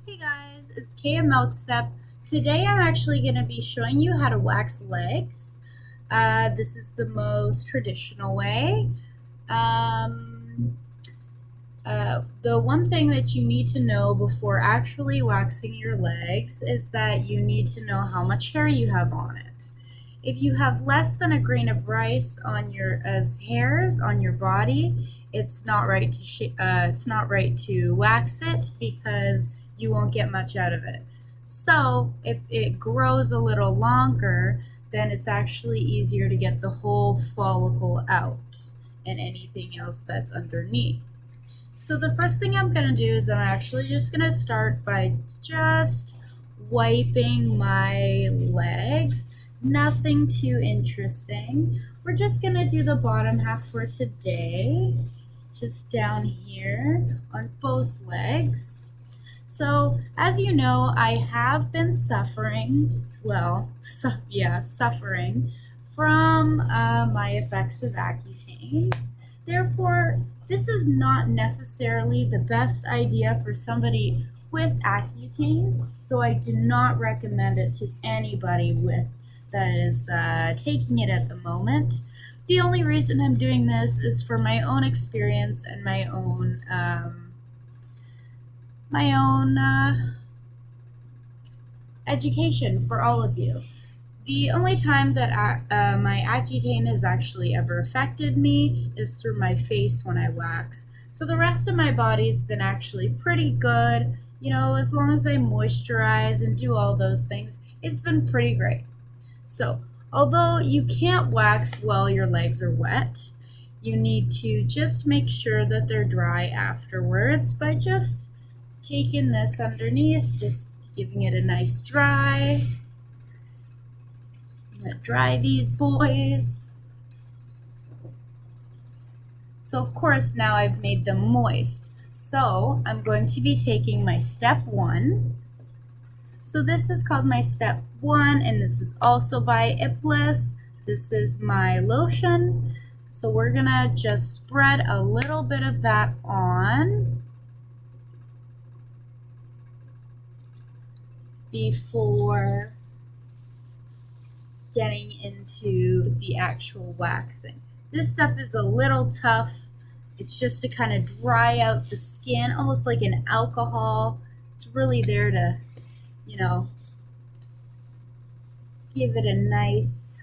Hey guys, it's Kaya Milkstep. Today I'm actually going to be showing you how to wax legs. This is the most traditional way. Um, the one thing that you need to know before actually waxing your legs is that you need to know how much hair you have on it. If you have less than a grain of rice on your as hairs on your body, it's not right to wax it because you won't get much out of it. So if it grows a little longer, then it's actually easier to get the whole follicle out and anything else that's underneath. So the first thing I'm going to do is I'm actually just going to start by just wiping my legs. Nothing too interesting. We're just going to do the bottom half for today. Just down here on both legs. So, as you know, I have been suffering from my effects of Accutane. Therefore, this is not necessarily the best idea for somebody with Accutane, so I do not recommend it to anybody that is taking it at the moment. The only reason I'm doing this is for my own experience and my own education for all of you. The only time that my Accutane has actually ever affected me is through my face when I wax. So the rest of my body's been actually pretty good. You know, as long as I moisturize and do all those things, it's been pretty great. So, although you can't wax while your legs are wet, you need to just make sure that they're dry afterwards by just taking this underneath, just giving it a nice dry. Dry these boys. So of course now I've made them moist. So I'm going to be taking my step 1. So this is called my step 1 and this is also by Iblis. This is my lotion. So we're gonna just spread a little bit of that on before getting into the actual waxing. This stuff is a little tough. It's just to kind of dry out the skin, almost like an alcohol. It's really there to, give it a nice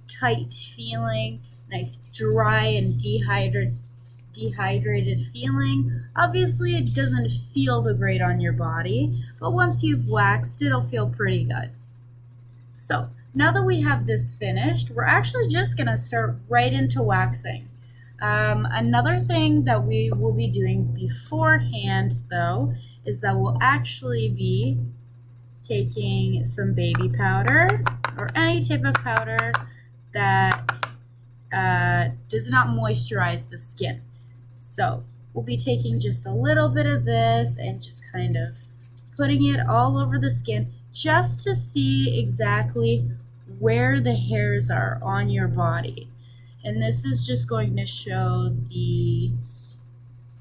tight feeling, nice dry and dehydrated feeling. Obviously it doesn't feel the great on your body, but once you've waxed, it'll feel pretty good. So now that we have this finished, we're actually just going to start right into waxing. Another thing that we will be doing beforehand, though, is that we'll actually be taking some baby powder or any type of powder that does not moisturize the skin. So we'll be taking just a little bit of this and just kind of putting it all over the skin just to see exactly where the hairs are on your body. And this is just going to show the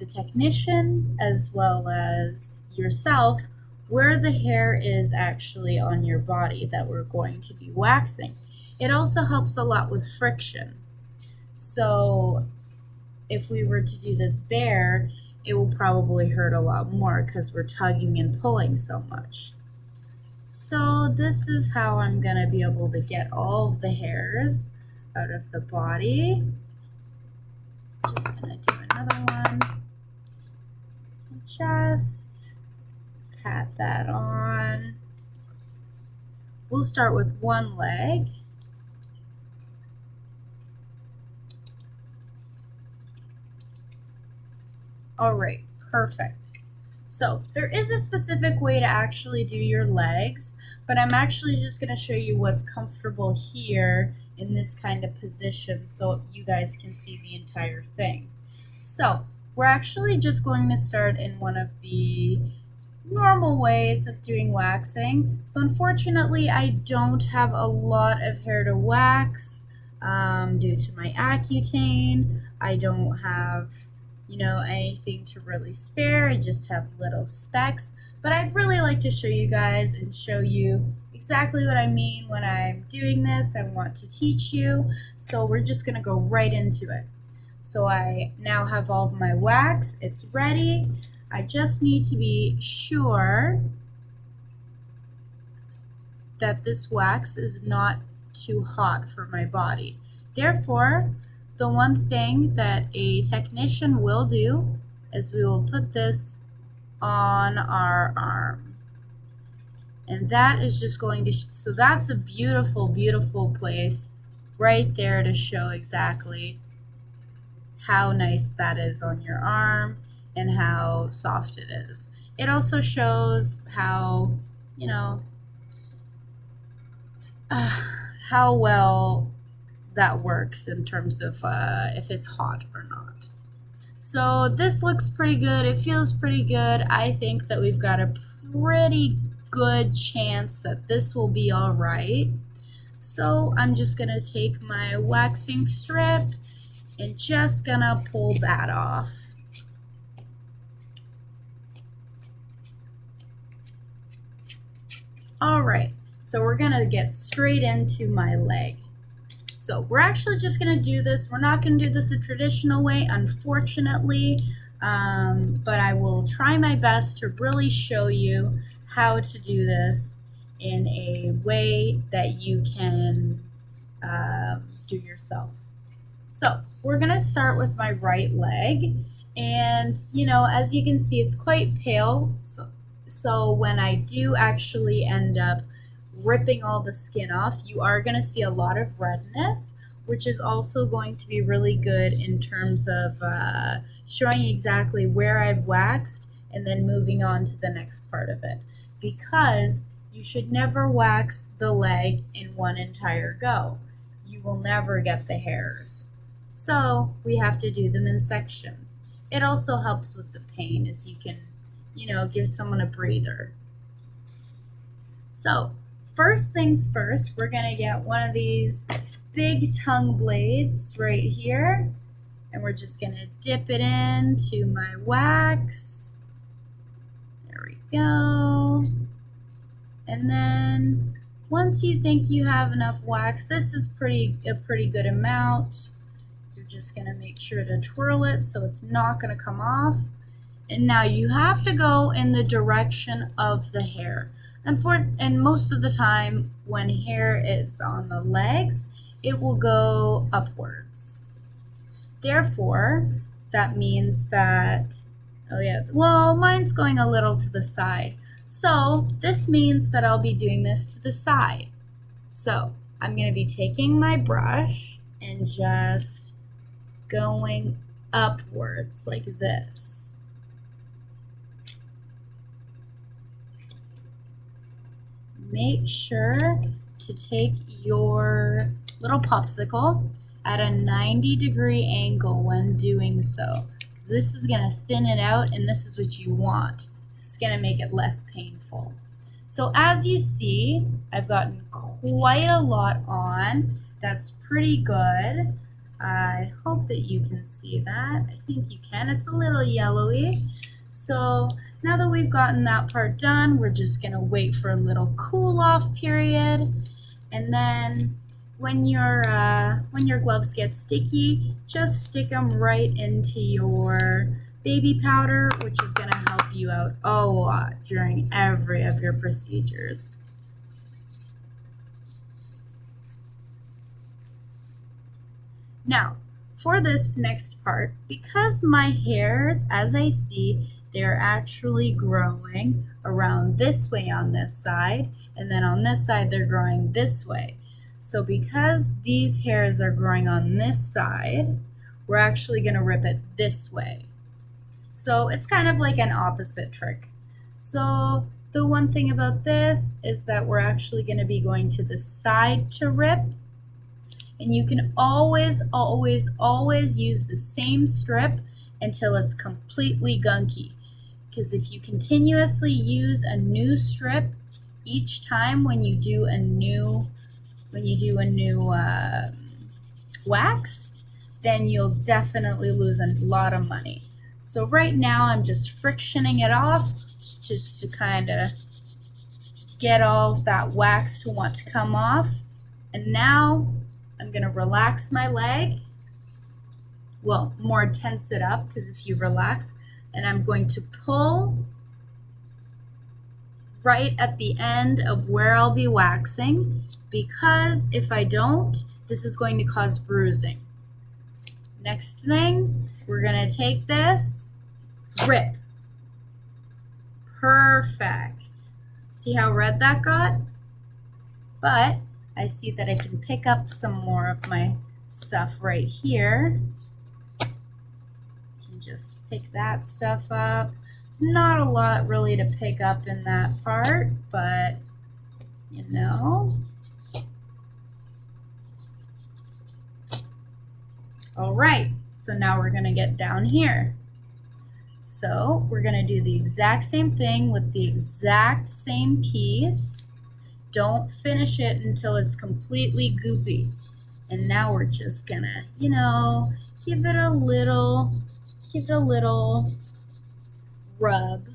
technician as well as yourself where the hair is actually on your body that we're going to be waxing. It also helps a lot with friction. So if we were to do this bare, it will probably hurt a lot more because we're tugging and pulling so much. So this is how I'm going to be able to get all of the hairs out of the body. Just going to do another one. Just pat that on. We'll start with one leg. All right, perfect. So there is a specific way to actually do your legs, but I'm actually just going to show you what's comfortable here in this kind of position so you guys can see the entire thing. So we're actually just going to start in one of the normal ways of doing waxing. So unfortunately, I don't have a lot of hair to wax due to my Accutane. I don't have anything to really spare. I just have little specks. But I'd really like to show you guys and show you exactly what I mean when I'm doing this. I want to teach you, so we're just gonna go right into it. So I now have all of my wax, it's ready. I just need to be sure that this wax is not too hot for my body. Therefore, the one thing that a technician will do is we will put this on our arm. And that is just going to, so that's a beautiful, beautiful place right there to show exactly how nice that is on your arm and how soft it is. It also shows how, you know, how well that works in terms of if it's hot or not. So this looks pretty good. It feels pretty good. I think that we've got a pretty good chance that this will be all right. So I'm just gonna take my waxing strip and just gonna pull that off. All right, so we're gonna get straight into my leg. So we're actually just gonna do this. We're not gonna do this a traditional way, unfortunately, but I will try my best to really show you how to do this in a way that you can do yourself. So we're gonna start with my right leg, and you know, as you can see, it's quite pale. So when I do actually end up ripping all the skin off, you are going to see a lot of redness, which is also going to be really good in terms of showing exactly where I've waxed and then moving on to the next part of it. Because you should never wax the leg in one entire go. You will never get the hairs. So we have to do them in sections. It also helps with the pain, as you can, you know, give someone a breather. So first things first, we're gonna get one of these big tongue blades right here, and we're just gonna dip it into my wax. There we go. And then once you think you have enough wax, this is a pretty good amount. You're just gonna make sure to twirl it so it's not gonna come off. And now you have to go in the direction of the hair. And most of the time when hair is on the legs, it will go upwards. Therefore, that means that, oh yeah, well, mine's going a little to the side. So this means that I'll be doing this to the side. So I'm gonna be taking my brush and just going upwards like this. Make sure to take your little popsicle at a 90-degree angle when doing so, because this is going to thin it out and this is what you want. This is going to make it less painful. So as you see, I've gotten quite a lot on. That's pretty good. I hope that you can see that. I think you can. It's a little yellowy. So now that we've gotten that part done, we're just gonna wait for a little cool off period. And then when your gloves get sticky, just stick them right into your baby powder, which is gonna help you out a lot during every of your procedures. Now, for this next part, because my hairs, as I see, they're actually growing around this way on this side, and then on this side they're growing this way. So because these hairs are growing on this side, we're actually going to rip it this way. So it's kind of like an opposite trick. So the one thing about this is that we're actually going to be going to the side to rip. And you can always, always, always use the same strip until it's completely gunky. Because if you continuously use a new strip each time when you do a new wax, then you'll definitely lose a lot of money. So right now I'm just frictioning it off just to kind of get all of that wax to want to come off. And now I'm going to relax my leg. Well, more tense it up, because if you relax, and I'm going to pull right at the end of where I'll be waxing, because if I don't, this is going to cause bruising. Next thing, we're going to take this, rip. Perfect. See how red that got? But I see that I can pick up some more of my stuff right here. Can just pick that stuff up. There's not a lot really to pick up in that part, but you know. All right, so now we're gonna get down here. So we're gonna do the exact same thing with the exact same piece. Don't finish it until it's completely goopy. And now we're just gonna, you know, give it a little rub.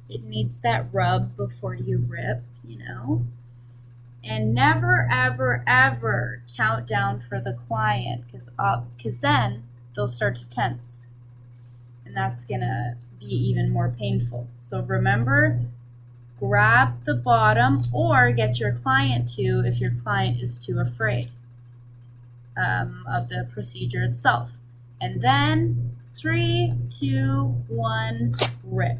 It needs that rub before you rip, you know. And never, ever, ever count down for the client, because then they'll start to tense. And that's gonna be even more painful. So remember, grab the bottom or get your client to, if your client is too afraid of the procedure itself. And then 3, 2, 1, rip.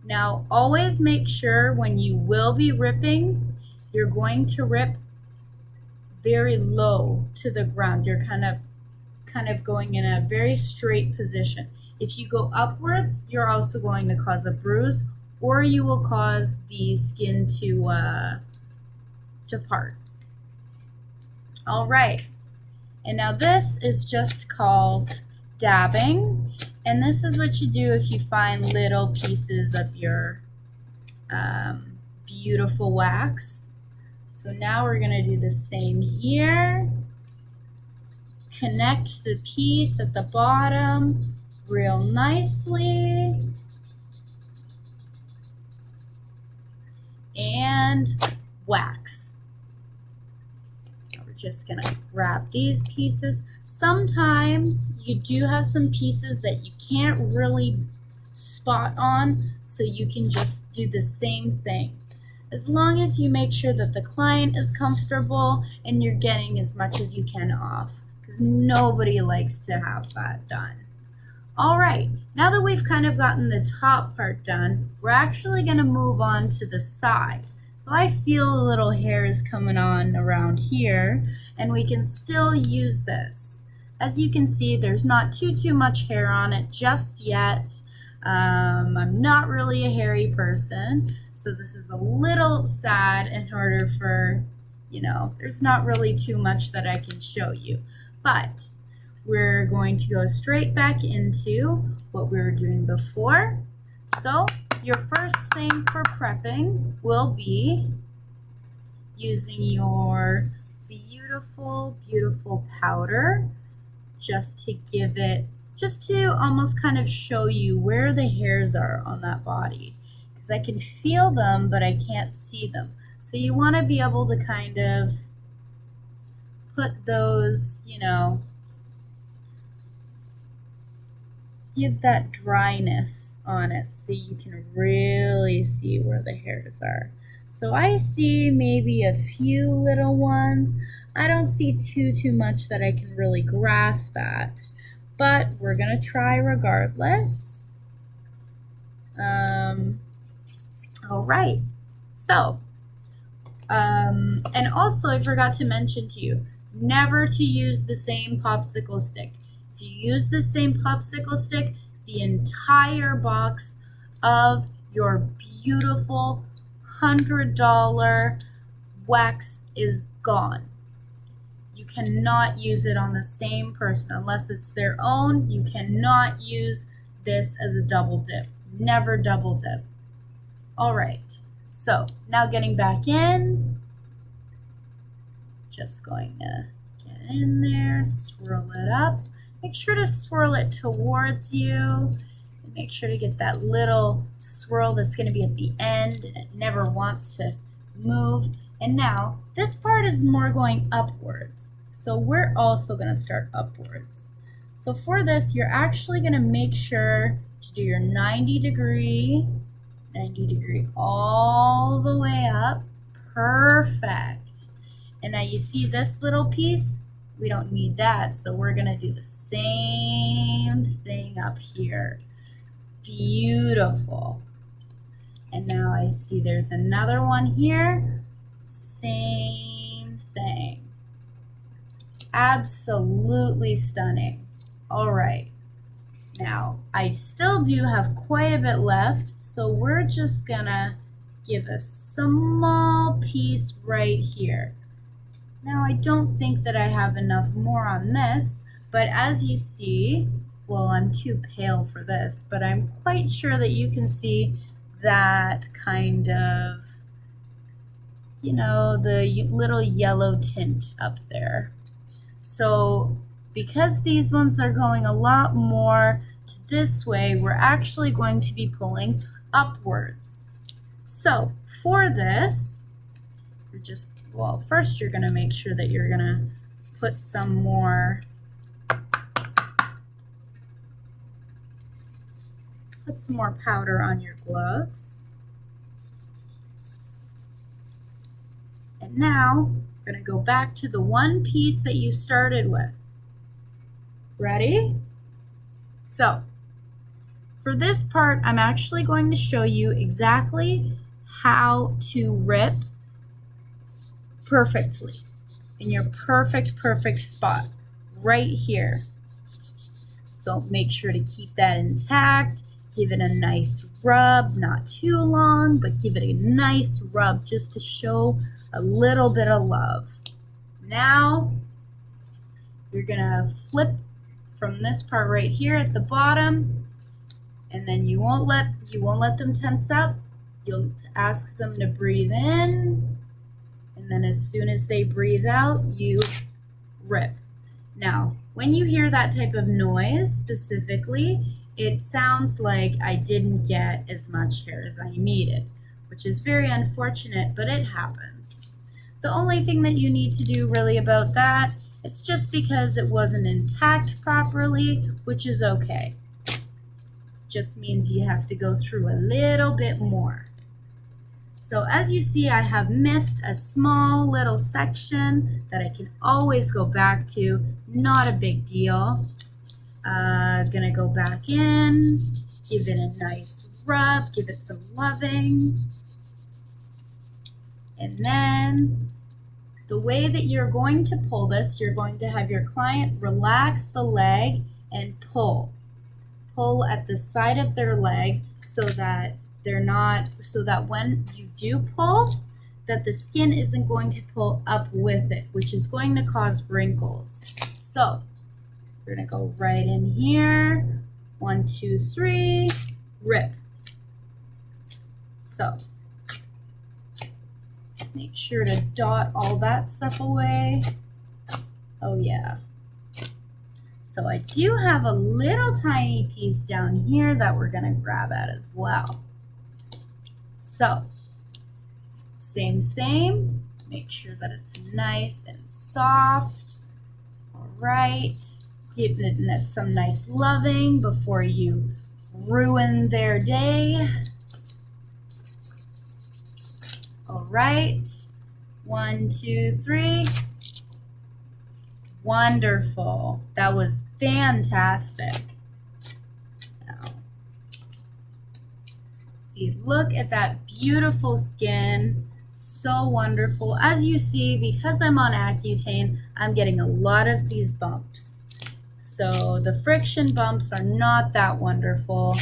Now always make sure when you will be ripping, you're going to rip very low to the ground. You're kind of going in a very straight position. If you go upwards, you're also going to cause a bruise, or you will cause the skin to part. All right, and now this is just called dabbing, and this is what you do if you find little pieces of your beautiful wax. So now we're gonna do the same here. Connect the piece at the bottom real nicely. And wax. Now we're just gonna grab these pieces. Sometimes you do have some pieces that you can't really spot on, so you can just do the same thing. As long as you make sure that the client is comfortable and you're getting as much as you can off, because nobody likes to have that done. All right, now that we've kind of gotten the top part done, we're actually gonna move on to the side. So I feel a little hairs coming on around here, and we can still use this. As you can see, there's not too much hair on it just yet. I'm not really a hairy person, so this is a little sad in order for, you know, there's not really too much that I can show you. But we're going to go straight back into what we were doing before. So your first thing for prepping will be using your beautiful powder, just to almost kind of show you where the hairs are on that body, because I can feel them but I can't see them. So you want to be able to kind of put those, you know, give that dryness on it so you can really see where the hairs are. So I see maybe a few little ones. I don't see too much that I can really grasp at, but we're gonna try regardless. All right, so and also I forgot to mention to you, never to use the same popsicle stick. If you use the same popsicle stick, the entire box of your beautiful $100 wax is gone. You cannot use it on the same person unless it's their own. You cannot use this as a double dip. Never double dip. All right, so now getting back in, just going to get in there, swirl it up. Make sure to swirl it towards you. And Make sure to get that little swirl that's going to be at the end, and it never wants to move. And now this part is more going upwards, so we're also going to start upwards. So for this, you're actually going to make sure to do your 90 degree all the way up. Perfect. And now you see this little piece? We don't need that, so we're going to do the same thing up here. Beautiful. And now I see there's another one here. Same thing. Absolutely stunning. All right. Now, I still do have quite a bit left, so we're just gonna give a small piece right here. Now, I don't think that I have enough more on this, but as you see, well, I'm too pale for this, but I'm quite sure that you can see that kind of, you know, the little yellow tint up there. So because these ones are going a lot more to this way, we're actually going to be pulling upwards. So for this, you're just, well, first you're gonna make sure that you're gonna put some more, powder on your gloves. And now we're gonna go back to the one piece that you started with. Ready? So for this part, I'm actually going to show you exactly how to rip perfectly in your perfect spot right here. So make sure to keep that intact. Give it a nice rub, not too long, but give it a nice rub just to show a little bit of love. Now you're gonna flip from this part right here at the bottom, and then you won't let them tense up. You'll ask them to breathe in, and then as soon as they breathe out, you rip. Now, when you hear that type of noise specifically, it sounds like I didn't get as much hair as I needed, which is very unfortunate, but it happens. The only thing that you need to do really about that, it's just because it wasn't intact properly, which is okay. Just means you have to go through a little bit more. So as you see, I have missed a small little section that I can always go back to. Not a big deal. Gonna go back in, give it a nice rub, give it some loving. And then the way that you're going to pull this, you're going to have your client relax the leg and pull. Pull at the side of their leg so that when you do pull, that the skin isn't going to pull up with it, which is going to cause wrinkles. So we're gonna go right in here. 1, 2, 3, rip. So make sure to dot all that stuff away. Oh yeah. So I do have a little tiny piece down here that we're gonna grab at as well. So same, make sure that it's nice and soft. All right, give it some nice loving before you ruin their day. All right, 1, 2, 3. Wonderful. That was fantastic. Now, see, look at that beautiful skin. So wonderful. As you see, because I'm on Accutane, I'm getting a lot of these bumps. So the friction bumps are not that wonderful.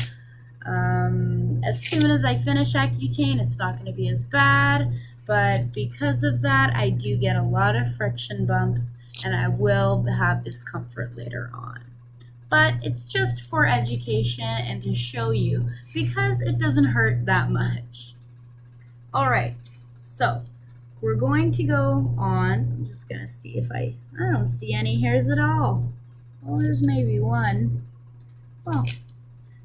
As soon as I finish Accutane, it's not going to be as bad, but because of that, I do get a lot of friction bumps, and I will have discomfort later on. But it's just for education and to show you, because it doesn't hurt that much. All right, so we're going to go on. I'm just going to see if I don't see any hairs at all. Well, there's maybe one. Well,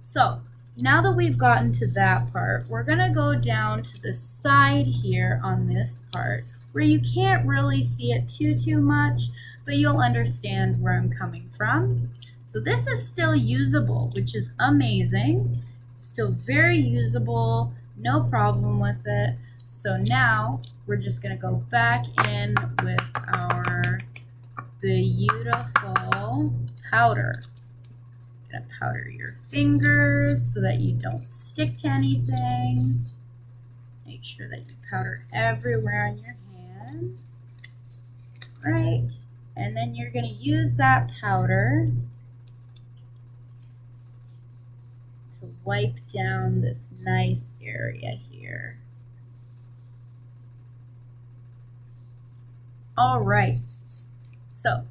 so now that we've gotten to that part, we're gonna go down to the side here on this part where you can't really see it too much, but you'll understand where I'm coming from. So this is still usable, which is amazing. Still very usable, no problem with it. So now we're just gonna go back in with our beautiful powder. Gonna powder your fingers so that you don't stick to anything. Make sure that you powder everywhere on your hands. Right, and then you're gonna use that powder to wipe down this nice area here. All right, so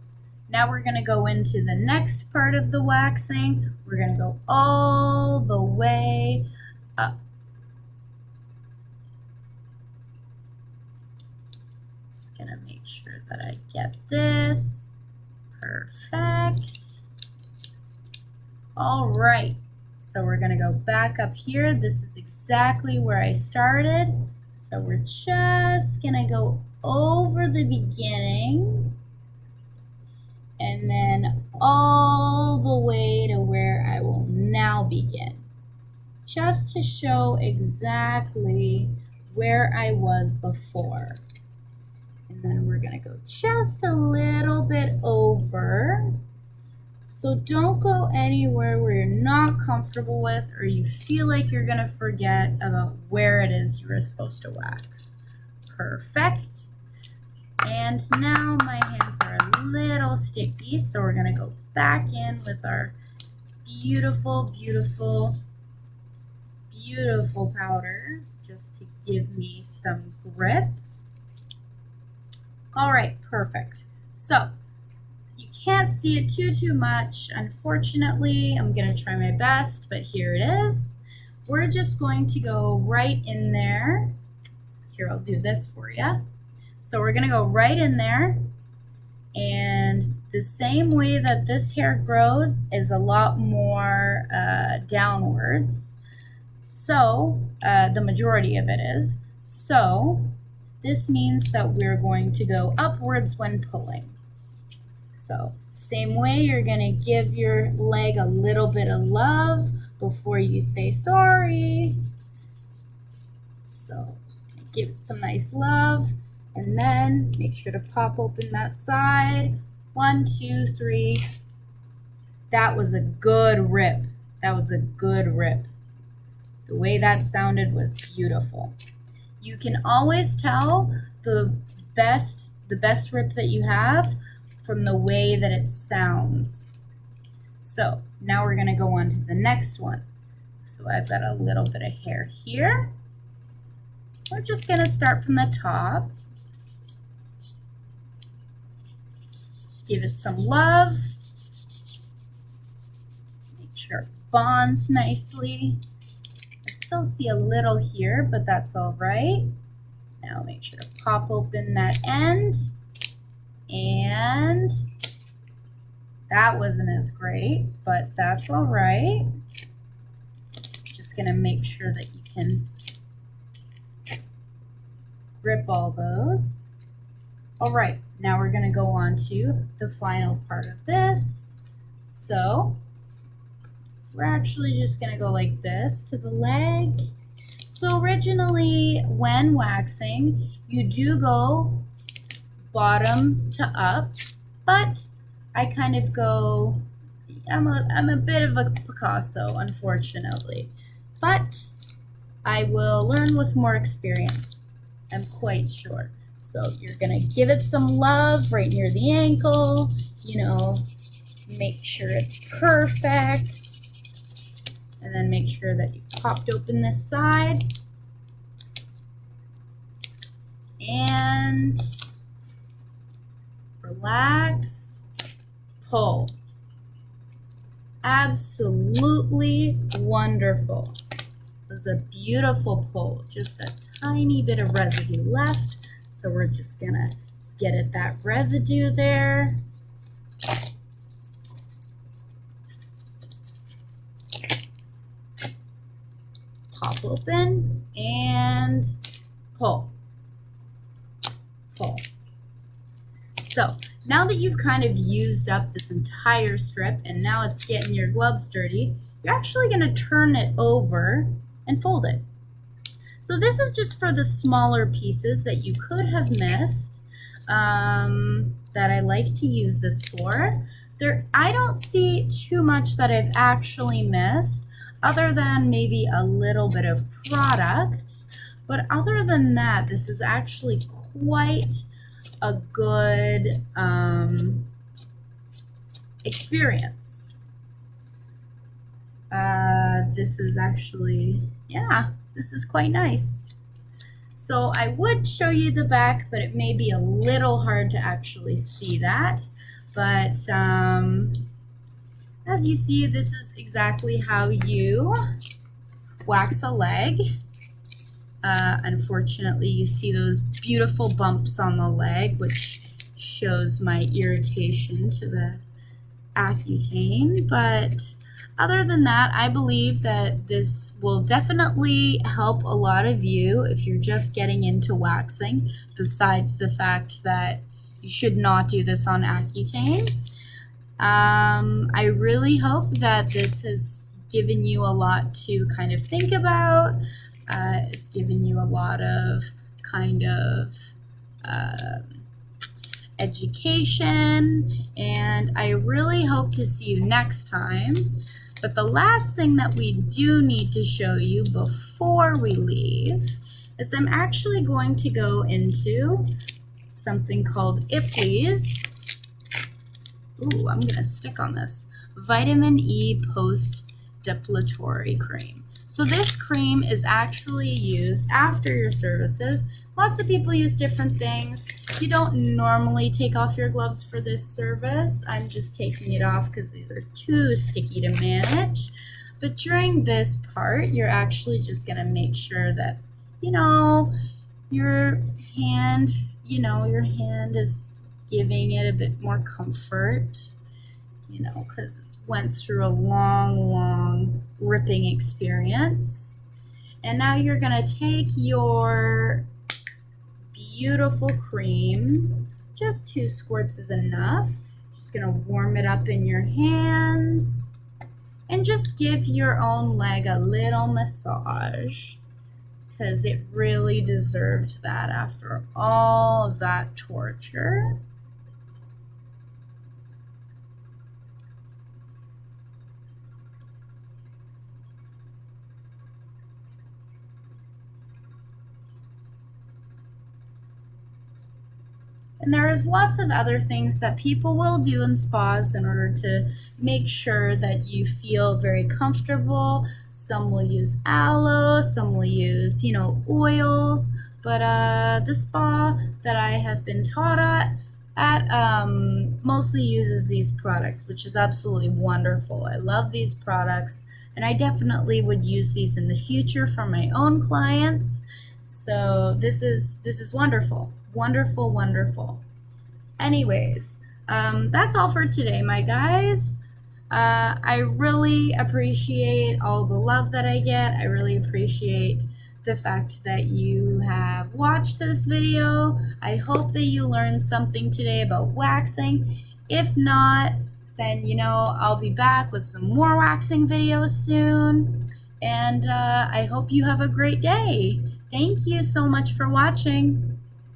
now we're going to go into the next part of the waxing. We're going to go all the way up. Just going to make sure that I get this. Perfect. All right, so we're going to go back up here. This is exactly where I started. So we're just going to go over the beginning and then all the way to where I will now begin, just to show exactly where I was before. And then we're gonna go just a little bit over. So don't go anywhere where you're not comfortable with or you feel like you're gonna forget about where it is you were supposed to wax. Perfect. And now my hands are a little sticky, so we're gonna go back in with our beautiful, beautiful, beautiful powder just to give me some grip. All right, perfect. So you can't see it too much, unfortunately. I'm gonna try my best, but here it is. We're just going to go right in there. Here, I'll do this for you. So we're gonna go right in there, and the same way that this hair grows is a lot more downwards. So the majority of it is. So this means that we're going to go upwards when pulling. So same way, you're gonna give your leg a little bit of love before you say sorry. So give it some nice love. And then make sure to pop open that side. 1, 2, 3. That was a good rip. That was a good rip. The way that sounded was beautiful. You can always tell the best rip that you have from the way that it sounds. So now we're gonna go on to the next one. So I've got a little bit of hair here. We're just gonna start from the top. Give it some love. Make sure it bonds nicely. I still see a little here, but that's all right. Now make sure to pop open that end. And that wasn't as great, but that's all right. Just gonna make sure that you can grip all those. All right, now we're gonna go on to the final part of this. So we're actually just gonna go like this to the leg. So originally, when waxing, you do go bottom to up, but I kind of go, I'm a bit of a Picasso, unfortunately, but I will learn with more experience, I'm quite sure. So you're gonna give it some love right near the ankle, you know, make sure it's perfect, and then make sure that you popped open this side, and relax, pull. Absolutely wonderful. It was a beautiful pull, just a tiny bit of residue left. So we're just gonna get at that residue there. pop open and pull, pull. So now that you've kind of used up this entire strip and now it's getting your gloves dirty, you're actually going to turn it over and fold it. So this is just for the smaller pieces that you could have missed, that I like to use this for. I don't see too much that I've actually missed, other than maybe a little bit of product. But other than that, this is actually quite a good experience. This is actually, yeah, this is quite nice. So I would show you the back, but it may be a little hard to actually see that. But as you see, this is exactly how you wax a leg. Unfortunately, you see those beautiful bumps on the leg, which shows my irritation to the Accutane. But other than that, I believe that this will definitely help a lot of you if you're just getting into waxing, besides the fact that you should not do this on Accutane. I really hope that this has given you a lot to kind of think about. It's given you a lot of kind of education, and I really hope to see you next time. But the last thing that we do need to show you before we leave is I'm actually going to go into something called Ipley's. Ooh, I'm gonna stick on this. Vitamin E Post Depilatory Cream. So this cream is actually used after your services. Lots of people use different things. You don't normally take off your gloves for this service. I'm just taking it off because these are too sticky to manage. But during this part, you're actually just gonna make sure that, your hand, your hand is giving it a bit more comfort, because it's went through a long ripping experience. And now you're gonna take your beautiful cream, just 2 squirts is enough. Just gonna warm it up in your hands and just give your own leg a little massage, because it really deserved that after all of that torture. And there is lots of other things that people will do in spas in order to make sure that you feel very comfortable. Some will use aloe, some will use, oils. But the spa that I have been taught at mostly uses these products, which is absolutely wonderful. I love these products, and I definitely would use these in the future for my own clients. So this is wonderful. Wonderful. Anyways, that's all for today, my guys. I really appreciate all the love that I get. I really appreciate the fact that you have watched this video. I hope that you learned something today about waxing. If not, then I'll be back with some more waxing videos soon. And I hope you have a great day. Thank you so much for watching.